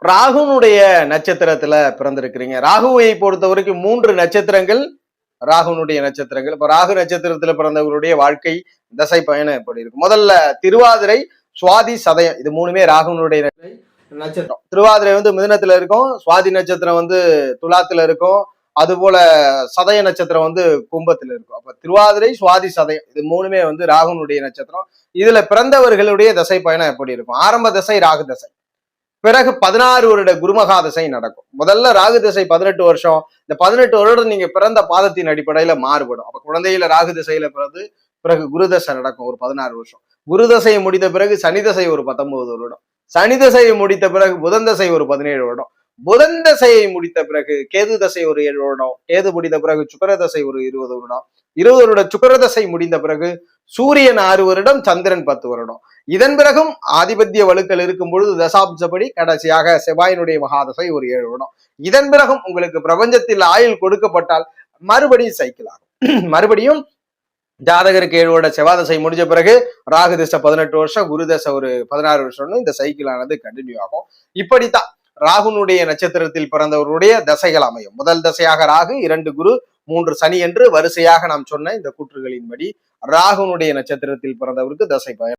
ராகுனுடைய நட்சத்திரத்துல பிறந்திருக்கிறீங்க. ராகுவை பொறுத்த வரைக்கும் 3 நட்சத்திரங்கள் ராகுனுடைய நட்சத்திரங்கள். இப்ப ராகு நட்சத்திரத்துல பிறந்தவர்களுடைய வாழ்க்கை தசை பயணம் எப்படி இருக்கும்? முதல்ல திருவாதிரை, சுவாதி, சதயம், இது 3மே ராகுனுடைய நட்சத்திரம். திருவாதிரை மிதுனத்துல இருக்கும், சுவாதி நட்சத்திரம் துலாத்துல இருக்கும், அது போல சதய நட்சத்திரம் கும்பத்துல இருக்கும். அப்ப திருவாதிரை, சுவாதி, சதயம் இது 3மே ராகுனுடைய நட்சத்திரம். இதுல பிறந்தவர்களுடைய தசை பயணம் எப்படி இருக்கும்? ஆரம்ப தசை ராகு தசை, பிறகு 16 வருட குருமகா தசை நடக்கும். முதல்ல ராகு தசை 18 வருஷம். இந்த 18 வருடம் நீங்க பிறந்த பாதத்தின் அடிப்படையில மாறுபடும். அப்ப குழந்தையில ராகு தசையில பிறகு பிறகு குரு தசை நடக்கும் ஒரு 16 வருஷம். குரு தசையை முடித்த பிறகு சனி தசை ஒரு 19 வருடம். சனி தசையை முடித்த பிறகு புதன் தசை ஒரு 17 வருடம். புதன் தசையை முடித்த பிறகு கேது தசை ஒரு 7 வருடம். கேது முடித்த பிறகு சுக்கர தசை ஒரு 20 வருடம். 20 வருட சுக்கர தசை முடிந்த பிறகு சூரியன் 6 வருடம், சந்திரன் 10 வருடம். இதன் பிறகும் ஆதிபத்திய வலுக்கள் இருக்கும் பொழுது தசாப்சப்படி கடைசியாக செவ்வாயினுடைய மகாதசை ஒரு 7 வருடம். இதன் பிறகும் உங்களுக்கு பிரபஞ்சத்தில் ஆயுள் கொடுக்கப்பட்டால் மறுபடியும் சைக்கிள் ஆகும். மறுபடியும் ஜாதகருக்கு 7 வருட செவ்வாதசை முடிஞ்ச பிறகு ராகு தசை 18 வருஷம், குரு தசை ஒரு 16 வருஷம்னு இந்த சைக்கிள் ஆனது கண்டினியூ ஆகும். இப்படித்தான் ராகுனுடைய நட்சத்திரத்தில் பிறந்தவருடைய தசைகள் அமையும். முதல் தசையாக ராகு, 2 குரு, 3 சனி என்று வரிசையாக நாம் சொன்ன இந்த கூற்றுகளின்படி ராகுனுடைய நட்சத்திரத்தில் பிறந்தவருக்கு தசை பயன்